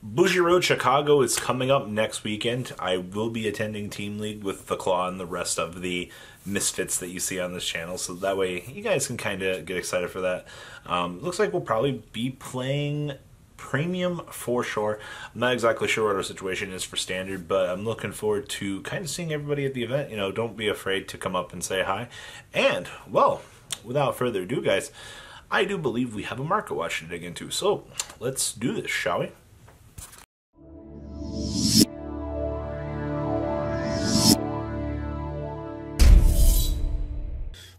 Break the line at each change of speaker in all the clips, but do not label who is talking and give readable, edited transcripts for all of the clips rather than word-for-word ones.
Bougie Road Chicago is coming up next weekend. I will be attending Team League with the Claw and the rest of the misfits that you see on this channel, so that way you guys can kind of get excited for that. Looks like we'll probably be playing Premium for sure. I'm not exactly sure what our situation is for Standard, but I'm looking forward to kind of seeing everybody at the event. You know, don't be afraid to come up and say hi. And, well, without further ado, guys, I do believe we have a market watch to dig into, so let's do this, shall we?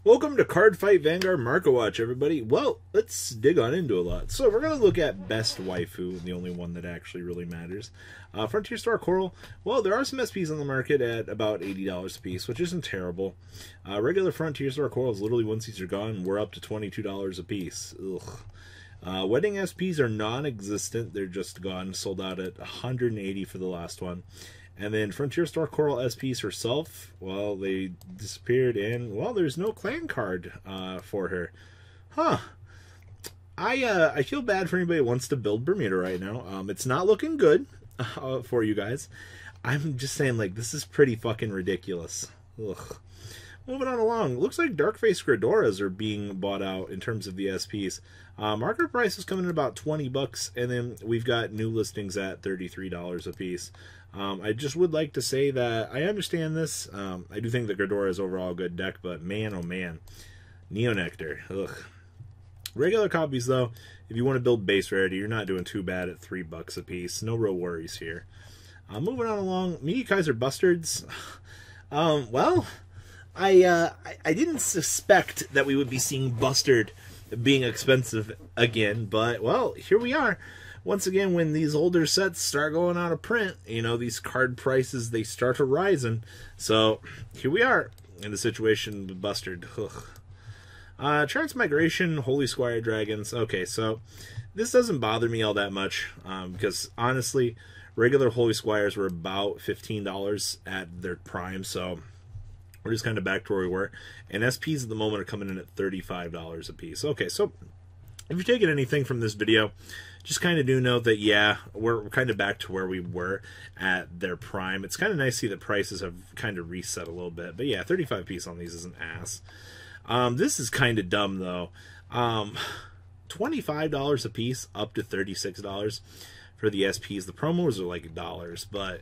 Welcome to Cardfight Vanguard Market Watch, everybody. Well, let's dig on into a lot. So we're going to look at Best Waifu, the only one that actually really matters. Frontier Star Coral, well, there are some SPs on the market at about $80 a piece, which isn't terrible. Regular Frontier Star Corals, literally once these are gone, we're up to $22 a piece. Ugh. Wedding SPs are non-existent. They're just gone, sold out at $180 for the last one. And then Frontier Star Coral SPs herself, well, they disappeared, and, well, there's no clan card for her. Huh. I feel bad for anybody who wants to build Bermuda right now. It's not looking good for you guys. I'm just saying, like, this is pretty fucking ridiculous. Ugh. Moving on along, looks like Darkface Gradoras are being bought out in terms of the SPs. Market price is coming in about 20 bucks, and then we've got new listings at $33 a piece. I just would like to say that I understand this. I do think that Gradora is overall a good deck, but man, oh man. Neo Nectar. Ugh. Regular copies, though, if you want to build base rarity, you're not doing too bad at 3 bucks a piece. No real worries here. Moving on along, Media Kaiser Bustards. Well, I didn't suspect that we would be seeing Bustard being expensive again, but, well, here we are. Once again, when these older sets start going out of print, you know, these card prices, they start to rising. So, here we are in the situation with Bustard. Transmigration, Holy Squire Dragons. Okay, so this doesn't bother me all that much, because, honestly, regular Holy Squires were about $15 at their prime, so we're just kind of back to where we were. And SPs at the moment are coming in at $35 a piece. Okay, so if you're taking anything from this video, just kind of do note that, yeah, we're kind of back to where we were at their prime. It's kind of nice to see that prices have kind of reset a little bit. But, yeah, 35 piece on these is an ass. This is kind of dumb, though. $25 a piece up to $36 for the SPs. The promos are like dollars, but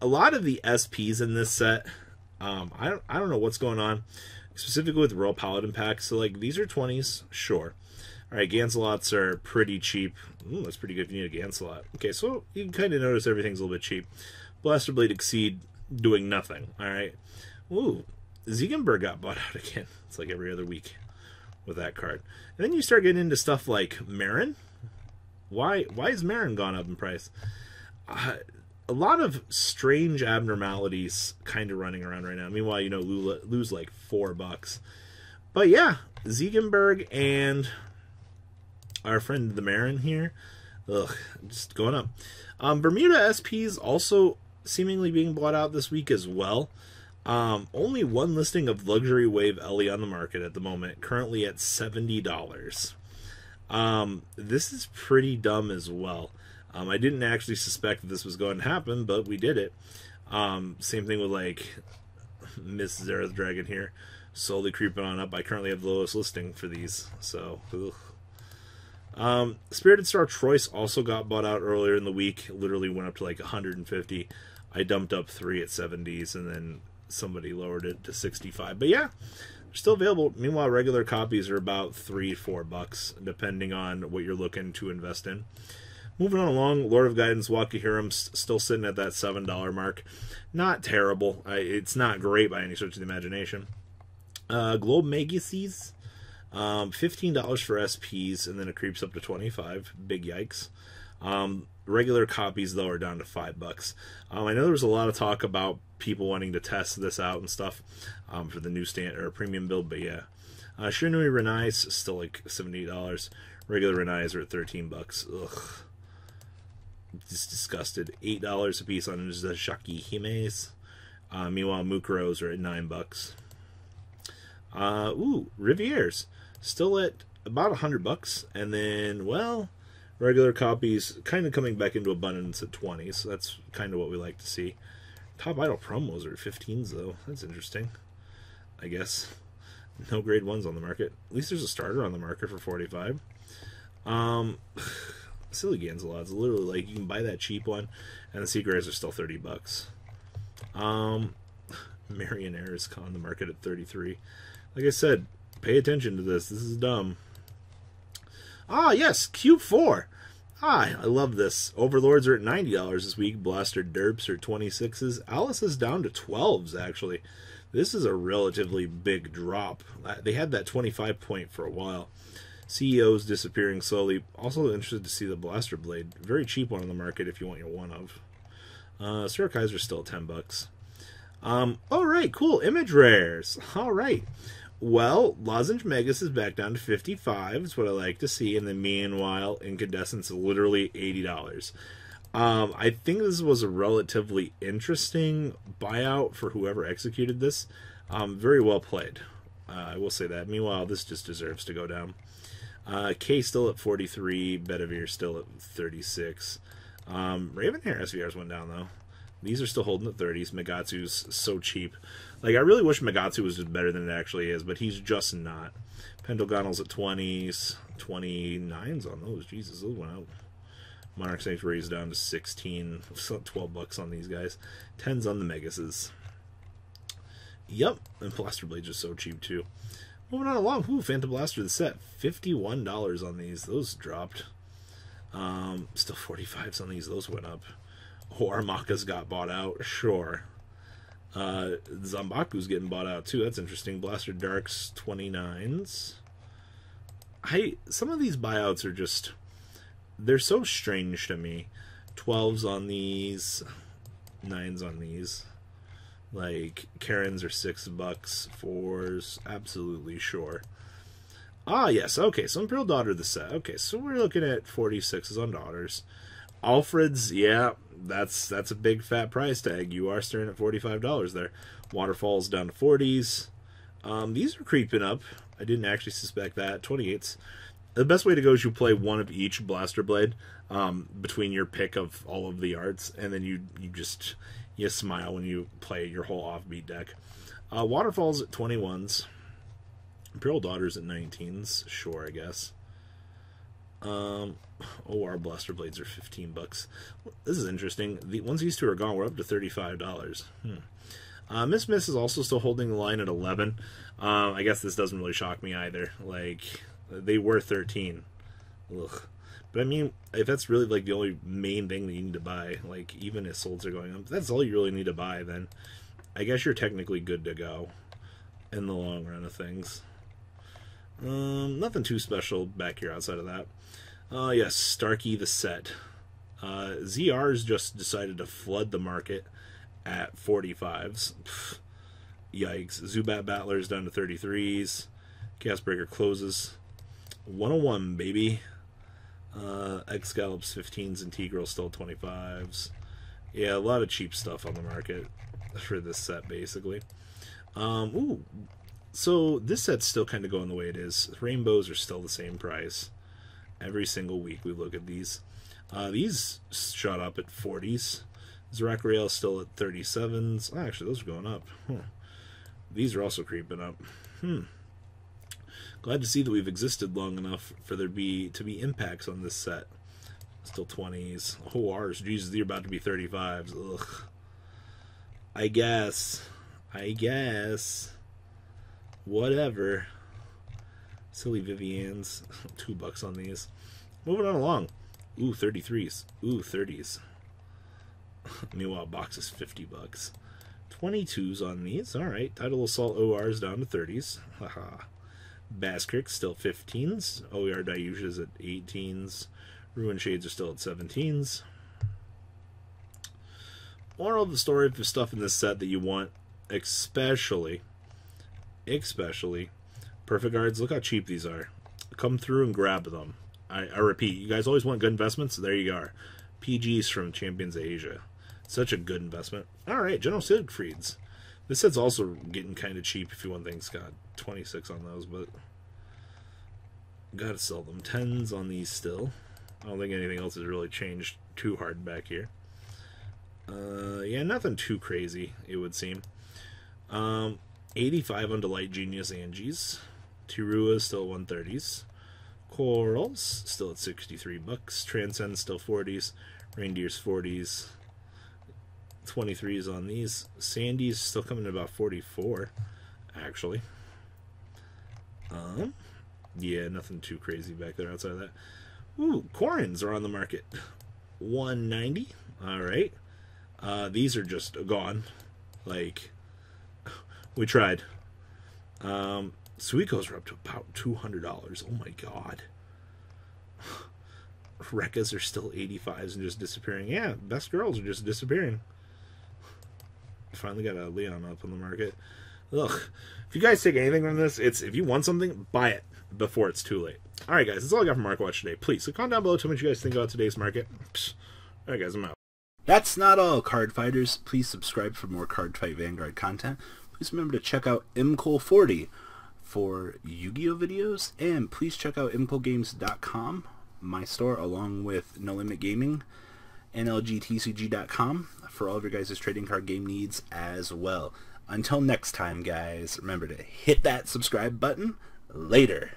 a lot of the SPs in this set, I don't know what's going on, specifically with Royal Paladin packs. So, like, these are 20s, sure. Alright, Gancelots are pretty cheap. Ooh, that's pretty good if you need a Gancelot. Okay, so you can kind of notice everything's a little bit cheap. Blaster Blade Exceed doing nothing. Alright. Ooh, Ziegenberg got bought out again. It's like every other week with that card. And then you start getting into stuff like Marin. Why has Marin gone up in price? A lot of strange abnormalities kind of running around right now. Meanwhile, you know, lose like $4. But yeah, Ziegenberg and our friend the Marin here, ugh, just going up. Bermuda SPs also seemingly being bought out this week as well. Only one listing of Luxury Wave Ellie on the market at the moment, currently at $70. This is pretty dumb as well. I didn't actually suspect that this was going to happen, but we did it. Same thing with, like, Miss Zerath Dragon here, slowly creeping on up. I currently have the lowest listing for these, so ugh. Spirited Star Troyes also got bought out earlier in the week. Literally went up to like 150. I dumped up 3 at 70s, and then somebody lowered it to 65. But yeah, they're still available. Meanwhile, regular copies are about $3-4, depending on what you're looking to invest in. Moving on along, Lord of Guidance Wakihiram still sitting at that $7 mark. Not terrible. It's not great by any stretch of the imagination. Globe Magices, $15 for SPs, and then it creeps up to 25. Big yikes. Regular copies, though, are down to $5. I know there was a lot of talk about people wanting to test this out and stuff for the new standard or premium build, but yeah. Shiranui Renais still like $78. Regular Renais are at $13. Ugh. Just disgusted. $8 a piece on the Shaki Himes. Meanwhile, Mukuros are at $9. Ooh, Rivieres still at about $100, and then, well, Regular copies kind of coming back into abundance at 20, so that's kind of what we like to see. Top Idol promos are 15s, though. That's interesting, I guess. No grade 1s on the market. At least there's a starter on the market for 45. Silly Ganzalod's literally like you can buy that cheap one, and the secret rares are still $30. Marionnaire is on the market at 33. Like I said, pay attention to this. This is dumb. Ah, yes, Cube 4. Ah, I love this. Overlords are at $90 this week. Blaster Derps are 26s. Alice is down to 12s, actually. This is a relatively big drop. They had that 25 point for a while. CEO's disappearing slowly. Also interested to see the Blaster Blade. Very cheap one on the market if you want your one of. Sir Kaiser's still at $10. Alright, cool. Image rares. Alright. Well, Lozenge Megas is back down to 55. That's what I like to see. And then meanwhile, Incandescence is literally $80. I think this was a relatively interesting buyout for whoever executed this. Very well played. I will say that. Meanwhile, this just deserves to go down. K still at 43. Bedivere still at 36. Ravenhair SVRs went down, though. These are still holding at 30s. Megatsu's so cheap. Like, I really wish Megatsu was just better than it actually is, but he's just not. Pendelgonal's at 20s. 29s on those. Jesus, those went out. Monarch Sanctuary is down to 16. So $12 on these guys. 10s on the Megases. Yep. And Blaster Blade's just so cheap, too. Moving on along. Ooh, Phantom Blaster the set. $51 on these. Those dropped. Still 45s on these. Those went up. Armaka's got bought out. Sure. Zambaku's getting bought out, too. That's interesting. Blaster Darks, 29s. Some of these buyouts are just... They're so strange to me. 12s on these. 9s on these. Like, Karens are $6. 4s. Absolutely sure. Ah, yes. Okay, so Imperial Daughter the set. Okay, so we're looking at 46s on Daughters. Alfred's, yeah, that's a big fat price tag. You are staring at $45 there. Waterfall's down to 40s. These are creeping up. I didn't actually suspect that. 28s. The best way to go is you play one of each Blaster Blade between your pick of all of the arts, and then you smile when you play your whole offbeat deck. Waterfall's at 21s. Imperial Daughters at 19s. Sure, I guess. Our Blaster Blades are $15. This is interesting. Once these two are gone, we're up to $35. Miss is also still holding the line at 11. I guess this doesn't really shock me either. Like, they were 13. Ugh. But I mean, if that's really like the only main thing that you need to buy, like even if solds are going up, that's all you really need to buy, then I guess you're technically good to go in the long run of things. Nothing too special back here outside of that. Yes, Starkey the set. ZR's just decided to flood the market at 45s. Pfft, yikes. Zubat Battler's down to 33s. Gasbreaker closes. 101, baby. Excalib's 15s. Integral still 25s. Yeah, a lot of cheap stuff on the market for this set, basically. Ooh. So this set's still kind of going the way it is. Rainbows are still the same price. Every single week we look at these. These shot up at 40s. Zerac is still at 37s. Oh, actually, those are going up. These are also creeping up. Glad to see that we've existed long enough for there to be impacts on this set. Still 20s. ORs. Jesus, they're about to be 35s. Ugh. I guess. Whatever. Silly Vivian's. $2 on these. Moving on along. Ooh, 33s. Ooh, 30s. Meanwhile, box is $50. 22s on these. Alright. Tidal Assault OR's down to 30s. Haha. Baskrick still 15s. OER Dayusha's at 18s. Ruin Shades are still at 17s. Moral of the story for stuff in this set that you want, especially Perfect Guards. Look how cheap these are. Come through and grab them. I repeat, you guys always want good investments? There you are. PGs from Champions Asia. Such a good investment. Alright, General Siegfried's. This set's also getting kind of cheap if you want things. Got 26 on those, but gotta sell them. 10s on these still. I don't think anything else has really changed too hard back here. Yeah, nothing too crazy, it would seem. 85 on Delight Genius Angie's. Tirua still 130s. Corals still at 63 bucks. Transcend still 40s. Reindeer's 40s. 23s on these. Sandy's still coming at about 44, actually. Yeah, nothing too crazy back there outside of that. Ooh, Corins are on the market. 190. All right. These are just gone. Like, we tried. Suikos are up to about $200. Oh my god. Rekkas are still 85s and just disappearing. Yeah, best girls are just disappearing. Finally got a Leon up on the market. Ugh. If you guys take anything from this, it's if you want something, buy it before it's too late. Alright guys, that's all I got from Market Watch today. Please, so comment down below, tell me what you guys think about today's market. Alright guys, I'm out. That's not all, card fighters. Please subscribe for more Cardfight Vanguard content. Please remember to check out imcole40 for Yu-Gi-Oh videos, and please check out imcolegames.com, my store, along with No Limit Gaming and LGTCG.com for all of your guys' trading card game needs as well. Until next time, guys, remember to hit that subscribe button. Later.